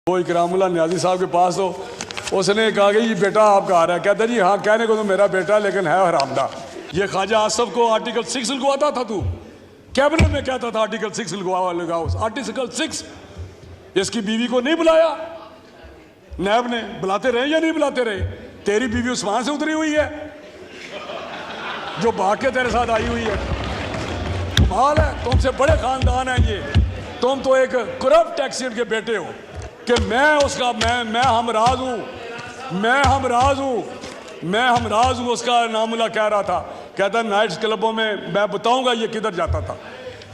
वो इकरामुल्लाह नियाज़ी साहब के पास तो उसने कहा कि ये बेटा आपका आ रहा है। कहता जी हाँ, कहने को तो मेरा बेटा लेकिन है हरामदा। ये ख्वाजा आसफ को आर्टिकल 6 लगवाता था, तू कैबिनेट में कहता था आर्टिकल 6 लगाओ। आर्टिकल 6 इसकी बीवी को नहीं बुलाया, नैब ने बुलाते रहे या नहीं बुलाते रहे? तेरी बीवी उस्मान से उतरी हुई है जो भाग के तेरे साथ आई हुई है। कमाल है, तुमसे बड़े खानदान है ये। तुम तो एक करप्ट टैक्सीन के बेटे हो कि मैं उसका मैं हमराज हूँ, मैं हमराज हूँ। उसका नामुल्ला कह रहा था, कहता नाइट्स क्लबों में मैं बताऊंगा ये किधर जाता था,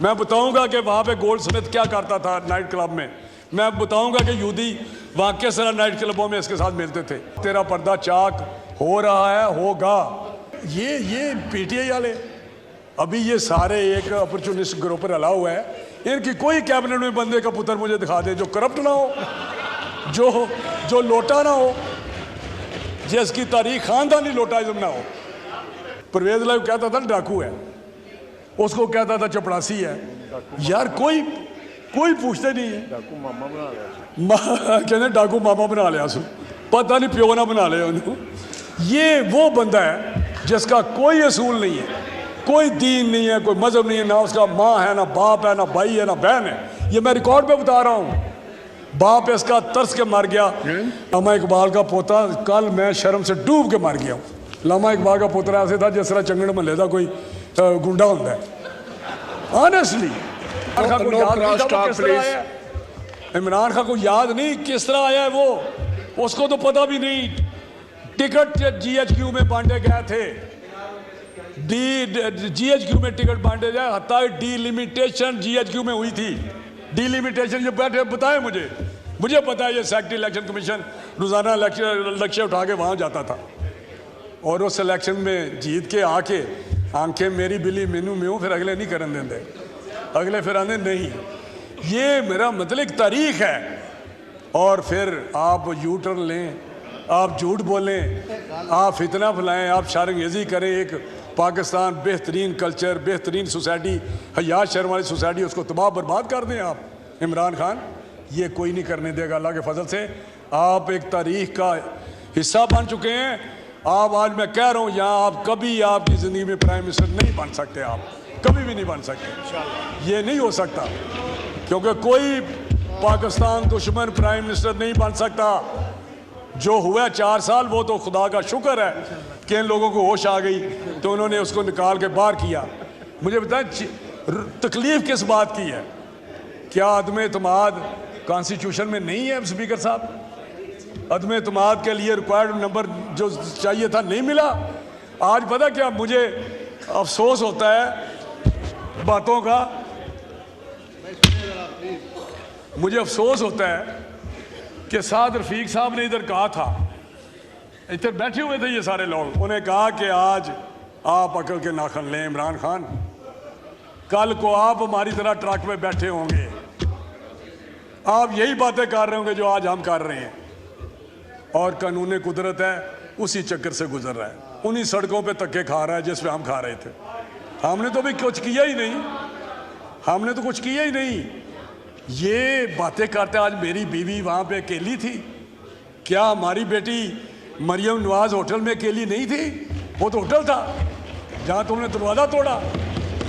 मैं बताऊंगा कि वहाँ पे गोल्ड स्मिथ क्या करता था नाइट क्लब में, मैं बताऊंगा कि यूदी वहाँ किस तरह नाइट क्लबों में इसके साथ मिलते थे। तेरा पर्दा चाक हो रहा है, होगा। ये पीटीआई वाले अभी ये सारे एक अपॉर्चुनिस्ट ग्रुप पर अला हुआ है। इनकी कोई कैबिनेट में बंदे का पुत्र मुझे दिखा दे जो करप्ट ना हो, जो लोटा ना हो, जिसकी तारीख खानदानी लोटाइज्म ना हो। परवेज लाइव कहता था डाकू है, उसको कहता था चपड़ासी है। यार कोई पूछते नहीं है। डाकू मामा बना लिया, कहते डाकू मामा बना लिया सू, पता नहीं प्यो ना बना लिया उन्होंने। ये वो बंदा है जिसका कोई असूल नहीं है, कोई दीन नहीं है, कोई मजहब नहीं है, ना उसका माँ है, ना बाप है, ना भाई है, ना बहन है। ये मैं रिकॉर्ड पे बता रहा हूँ। बाप इसका तरस के मर गया। लामा इकबाल का पोता, कल मैं शर्म से डूब के मर गया हूँ। लामा इकबाल का पोतरा ऐसे था जिस तरह चंगड़ महल का कोई गुंडा होता है। ऑनेस्टली इमरान खान को याद नहीं किस तरह आया है वो, उसको तो पता भी नहीं। टिकट GHQ में बांटे गए थे, GHQ में टिकट बांटे जाए, हत्ता डीलिमिटेशन GHQ में हुई थी। डीलिमिटेशन ये बैठे बताए मुझे पता है। ये सेक्रेटरी इलेक्शन कमीशन रोजाना लक्ष्य उठा के वहां जाता था और उस इलेक्शन में जीत के आके आंखें मेरी बिली मेनू में हूँ, फिर अगले नहीं करने देते, अगले फिर आने नहीं। ये मेरा मतलब एक तारीख है। और फिर आप यू टर्न लें, आप झूठ बोलें, आप फितना फैलाएं, आप शारंगेजी करें। एक पाकिस्तान बेहतरीन कल्चर, बेहतरीन सोसाइटी, हयात शर्म वाली सोसाइटी, उसको तबाह बर्बाद कर दें आप। इमरान खान ये कोई नहीं करने देगा अल्लाह के फजल से। आप एक तारीख का हिस्सा बन चुके हैं। आप आज मैं कह रहा हूँ यहाँ आप कभी आपकी ज़िंदगी में प्राइम मिनिस्टर नहीं बन सकते, आप कभी भी नहीं बन सकते। ये नहीं हो सकता क्योंकि कोई पाकिस्तान दुश्मन प्राइम मिनिस्टर नहीं बन सकता। जो हुआ 4 साल वो तो खुदा का शुक्र है कि इन लोगों को होश आ गई तो उन्होंने उसको निकाल के बाहर किया। मुझे बताएं तकलीफ किस बात की है? क्या अदम एतमाद कॉन्स्टिट्यूशन में नहीं है? स्पीकर साहब, अदम एतमाद के लिए रिक्वायर्ड नंबर जो चाहिए था नहीं मिला। आज पता क्या मुझे अफसोस होता है बातों का, मुझे अफसोस होता है कि साद रफीक साहब ने इधर कहा था, इधर बैठे हुए थे ये सारे लोग, उन्हें कहा कि आज आप अकल के नाखन लें इमरान खान, कल को आप हमारी तरह ट्रक में बैठे होंगे, आप यही बातें कर रहे होंगे जो आज हम कर रहे हैं। और कानून कुदरत है उसी चक्कर से गुजर रहा है, उन्हीं सड़कों पे धक्के खा रहा है जिस पे हम खा रहे थे। हमने तो भी कुछ किया ही नहीं, हमने तो कुछ किया ही नहीं। ये बातें करते आज मेरी बीवी वहाँ पे अकेली थी। क्या हमारी बेटी मरियम नवाज होटल में अकेली नहीं थी? वो तो होटल था जहाँ तुमने दरवाज़ा तोड़ा,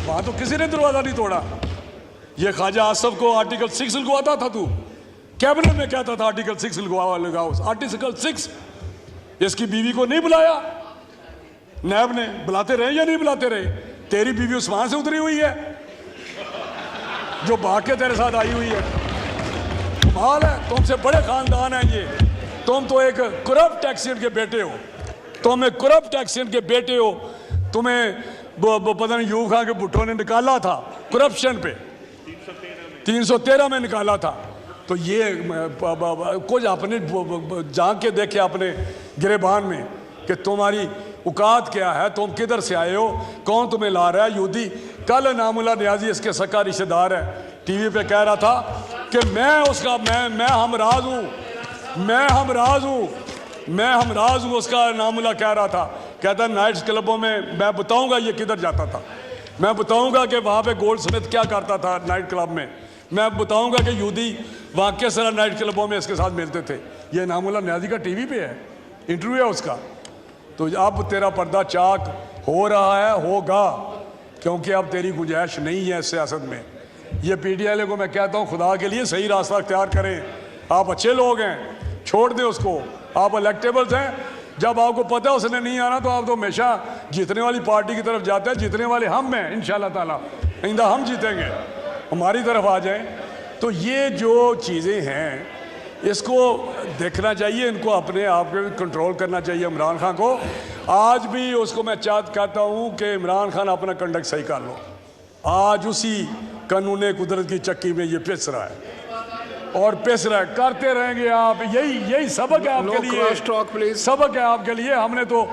वहाँ तो किसी ने दरवाज़ा नहीं तोड़ा। ये ख्वाजा आसफ को आर्टिकल 6 लगवाता था, तू कैबिनेट में कहता था आर्टिकल 6 लगाओ। आर्टिकल 6 इसकी बीवी को नहीं बुलाया, नैब ने बुलाते रहे या नहीं बुलाते रहे? तेरी बीवी उस्मान से उतरी हुई है जो भाग के तेरे साथ आई हुई है। कमाल है, तुमसे बड़े खानदान है ये। तुम तो एक करप्ट टैक्सीन के बेटे हो, तुम एक करप्ट टैक्सीन के बेटे हो। तुम्हें पता नहीं यूब खान के भुट्टो ने निकाला था करप्शन पे, 313 में निकाला था। तो ये कुछ अपने झांक के देखे अपने गिरेबान में कि तुम्हारी औकात क्या है, तुम किधर से आए हो, कौन तुम्हें ला रहा है। यूदी कल नामुल्लाह नियाज़ी इसके सका रिश्तेदार है, टीवी पे कह रहा था कि मैं हमराज हूँ। उसका नामुल्लाह कह रहा था, कहता नाइट्स क्लबों में मैं बताऊंगा ये किधर जाता था, मैं बताऊंगा कि वहाँ पे गोल्ड स्मिथ क्या करता था नाइट क्लब में, मैं बताऊंगा कि यहूदी वहाँ किस तरह नाइट क्लबों में इसके साथ मिलते थे। ये इनामुल्लाह न्याजी का टीवी पे है, इंटरव्यू है उसका। तो अब तेरा पर्दा चाक हो रहा है, होगा, क्योंकि अब तेरी गुंजाइश नहीं है सियासत में। ये पीटीआई को मैं कहता हूँ, खुदा के लिए सही रास्ता अख्तियार करें। आप अच्छे लोग हैं, छोड़ दें उसको, आप इलेक्टेबल्स हैं। जब आपको पता है उसने नहीं आना तो आप तो हमेशा जीतने वाली पार्टी की तरफ जाते हैं। जीतने वाले हम हैं इंशाल्लाह ताला, आइंदा हम जीतेंगे, हमारी तरफ आ जाएं। तो ये जो चीज़ें हैं इसको देखना चाहिए, इनको अपने आप पे भी कंट्रोल करना चाहिए इमरान खान को। आज भी उसको मैं कहता हूँ कि इमरान खान अपना कंडक्ट सही कर लो। आज उसी कानून कुदरत की चक्की में ये पिस रहा है और पिस रहा है, करते रहेंगे आप। यही सबक है आपके लिए, सबक है आपके लिए। हमने तो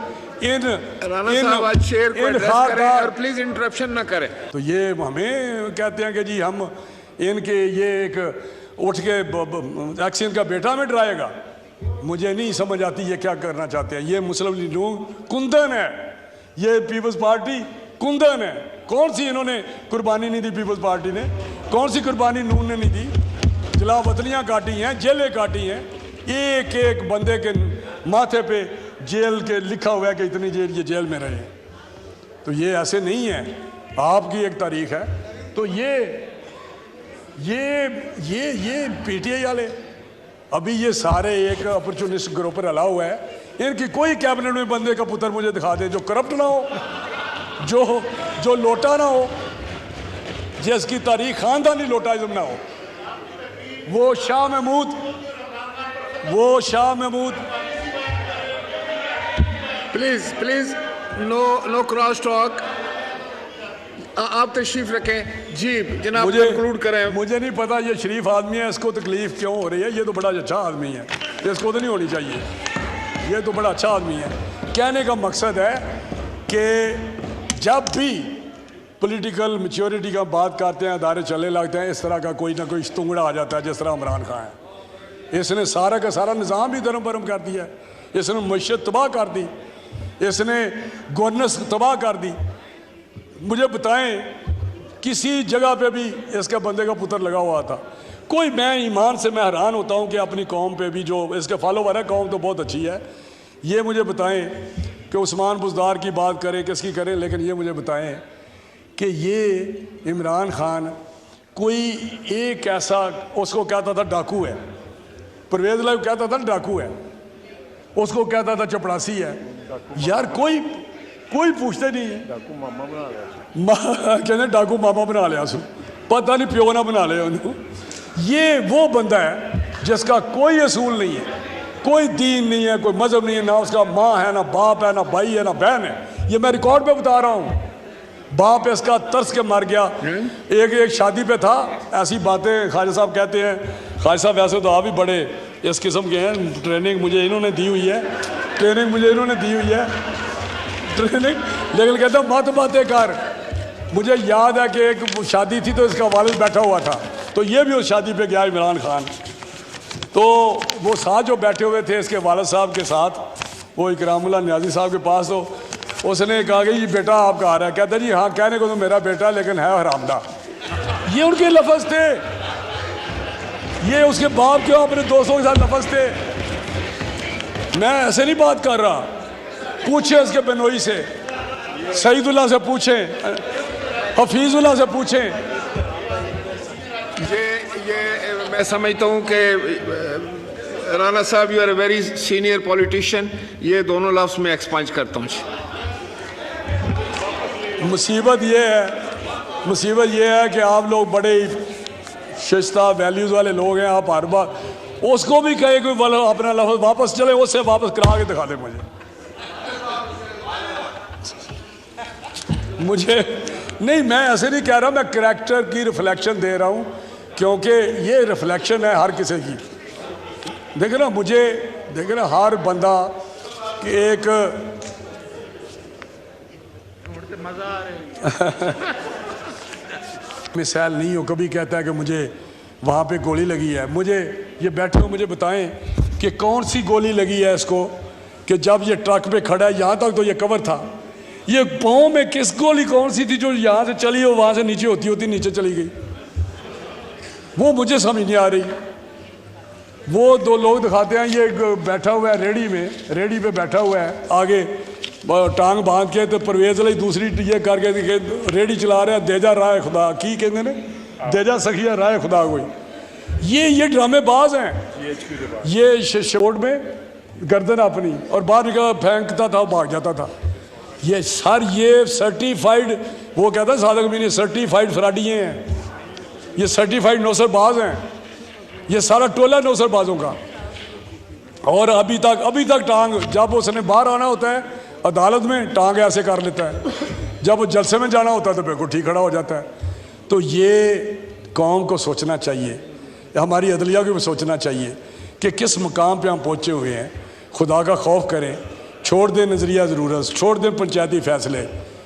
प्लीज इंटरप्शन ना करें। तो ये हमें कहते हैं कि जी हम इनके ये एक उठ के एक्शन का बेटा में डराएगा। मुझे नहीं समझ आती ये क्या करना चाहते हैं। ये मुस्लिम लीग कुंदन है, ये पीपल्स पार्टी कुंदन है। कौन सी इन्होंने कुर्बानी नहीं दी, पीपल्स पार्टी ने कौन सी कुर्बानी नून ने नहीं दी। जलावतनियाँ काटी हैं, जेलें काटी हैं, एक एक बंदे के माथे पे जेल के लिखा हुआ है कि इतनी देर ये जेल में रहे। तो ये ऐसे नहीं है, आपकी एक तारीख है। तो ये पीटीआई वाले अभी ये सारे एक अपॉर्चुनिस्ट ग्रुप पर अला हुआ है। इनकी कोई कैबिनेट में बंदे का पुत्र मुझे दिखा दे जो करप्ट ना हो, जो लोटा ना हो, जिसकी तारीख खानदानी लोटाइज्म ना हो। वो Shah Mahmood please no cross talk. आप तशरीफ रखें जी जनाब, कंक्लूड करें। मुझे नहीं पता ये शरीफ आदमी है, इसको तकलीफ क्यों हो रही है। ये तो बड़ा अच्छा आदमी है, इसको तो नहीं होनी चाहिए। ये तो बड़ा अच्छा आदमी है। कहने का मकसद है कि जब भी पॉलिटिकल मैच्योरिटी का बात करते हैं, अदारे चलने लगते हैं, इस तरह का कोई ना कोई स्तुंगड़ा आ जाता है। जिस तरह इमरान खान है, इसने सारा का सारा निज़ाम भी धर्म भरम कर दिया, इसने मईशत तबाह कर दी, इसने गवर्नेंस तबाह कर दी। मुझे बताएं किसी जगह पे भी इसके बंदे का पुत्र लगा हुआ था कोई? मैं ईमान से मैं हैरान होता हूँ कि अपनी कौम पे भी जो इसके फॉलोवर है, कौम तो बहुत अच्छी है। ये मुझे बताएं कि उस्मान बुज़दार की बात करें, किसकी करें, लेकिन ये मुझे बताएं कि ये इमरान खान कोई एक ऐसा, उसको कहता था डाकू है, परवेज़ लाइव कहता था डाकू है, उसको कहता था चपड़ासी है। यार कोई पूछते नहीं है। डाकू मामा बना लिया, कहते डाकू मामा बना लिया सू, पता नहीं प्यो ना बना लिया उन्होंने। ये वो बंदा है जिसका कोई असूल नहीं है, कोई दीन नहीं है, कोई मजहब नहीं है, ना उसका माँ है, ना बाप है, ना भाई है, ना बहन है। ये मैं रिकॉर्ड पे बता रहा हूँ। बाप इसका तरस के मर गया। एक शादी पे था, ऐसी बातें ख्वाजा साहब कहते हैं। ख्वाजा साहब वैसे तो आप भी बड़े इस किस्म के हैं, ट्रेनिंग मुझे इन्होंने दी हुई है, ट्रेनिंग, लेकिन कहता मत बातें कर। मुझे याद है कि एक शादी थी तो इसका वालिद बैठा हुआ था, तो ये भी उस शादी पे गया इमरान खान। तो वो साथ जो बैठे हुए थे इसके वालिद साहब के साथ, वो इकरामुल्लाह न्याजी साहब के पास, तो उसने कहा कि ये बेटा आपका आ रहा है। कहता जी हाँ, कहने को तो मेरा बेटा लेकिन है हरामदा। ये उनके लफ्ज़ थे, ये उसके बाप के अपने दोस्तों के साथ लफ्ज़ थे। मैं ऐसे नहीं बात कर रहा, पूछे इसके बेनोई से, सईदुल्लाह से पूछें, हफीजुल्लाह से पूछें। ये मैं समझता हूँ कि राना साहब you are a very senior politician. ये दोनों लफ्ज़ में एक्सपांज करता हूँ। मुसीबत ये है कि आप लोग बड़े शिस्ता वैल्यूज़ वाले लोग हैं। आप हर बार उसको भी कहे कोई अपना लफ्ज़ वापस चले, उससे वापस करा के दिखा दे मुझे नहीं, मैं ऐसे नहीं कह रहा, मैं करैक्टर की रिफ्लेक्शन दे रहा हूँ, क्योंकि ये रिफ्लेक्शन है हर किसी की। देखे ना, देखे ना, हर बंदा एक मजा आ रहा है मिसाल नहीं हो, कभी कहता है कि मुझे वहाँ पे गोली लगी है। मुझे ये बैठे हो, मुझे बताएं कि कौन सी गोली लगी है इसको, कि जब ये ट्रक पे खड़ा है, यहाँ तक तो ये कवर था, ये पाँव में किस गोली कौन सी थी जो यहाँ से चली हो, वहाँ से नीचे होती नीचे चली गई। वो मुझे समझ नहीं आ रही। वो दो लोग दिखाते हैं, ये बैठा हुआ है रेडी में, रेडी पे बैठा हुआ है, आगे टांग बांध के, तो परवेज अली दूसरी ये करके रेडी चला रहा है, देजा राय खुदा की कहते ने, देजा सखिया राय खुदा कोई। ये ड्रामेबाज हैं। ये शोट में गर्दन अपनी और बाहर निकल फेंकता था, भाग जाता था। ये सर ये सर्टिफाइड, वो कहता है सादक मीनी सर्टिफाइड फ्राडिये हैं, ये सर्टिफाइड नौसरबाज हैं, ये सारा टोला नौसरबाजों का। और अभी तक टांग, जब उसने बाहर आना होता है अदालत में, टांग ऐसे कर लेता है, जब वो जलसे में जाना होता है तो बिल्कुल ठीक खड़ा हो जाता है। तो ये कौम को सोचना चाहिए, हमारी अदलिया को भी सोचना चाहिए कि किस मुकाम पे हम पहुँचे हुए हैं। खुदा का खौफ करें, छोड़ दें नज़रिया ज़रूरत, छोड़ दें पंचायती फ़ैसले।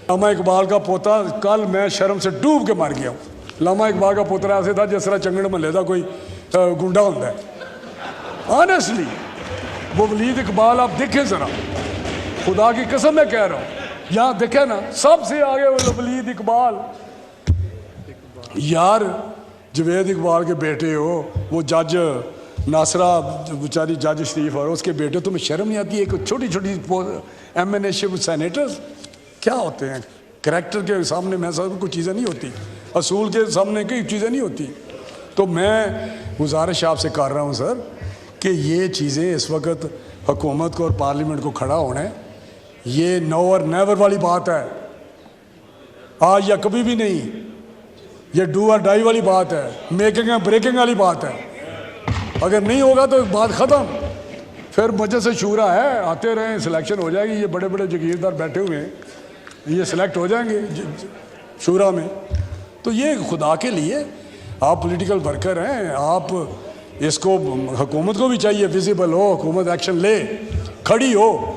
लामा इकबाल का पोता, कल मैं शर्म से डूब के मर गया हूँ। लामा इकबाल का पोतरा ऐसे था जिस तरह चंगड़ महल का कोई गुंडा होता है। ऑनेस्टली वो वलीद इकबाल आप देखें ज़रा, खुदा की कसम मैं कह रहा हूँ, यहाँ देखे ना, सबसे आगे वो वलीद इकबाल। यार जवेद इकबाल के बेटे हो, वो जज नासरा बेचारी जज शरीफ, और उसके बेटे, तुम्हें शर्म नहीं आती? एक छोटी छोटी एमएनएशिप सेनेटर्स क्या होते हैं? करैक्टर के सामने मैं सब कुछ चीज़ें नहीं होती, असूल के सामने कई चीज़ें नहीं होती। तो मैं गुजारिश आपसे कर रहा हूँ सर कि ये चीज़ें इस वक्त हुकूमत को और पार्लियामेंट को खड़ा होना है। ये नो और नेवर वाली बात है, आज या कभी भी नहीं। ये डू और डाई वाली बात है, मेकिंग एंड ब्रेकिंग वाली बात है। अगर नहीं होगा तो बात ख़त्म। फिर मजे से शूरा है, आते रहें, सिलेक्शन हो जाएगी। ये बड़े बड़े जागीरदार बैठे हुए हैं, ये सिलेक्ट हो जाएंगे शूरा में। तो ये खुदा के लिए आप पॉलिटिकल वर्कर हैं, आप इसको, हुकूमत को भी चाहिए विजिबल हो, हुकूमत एक्शन ले, खड़ी हो।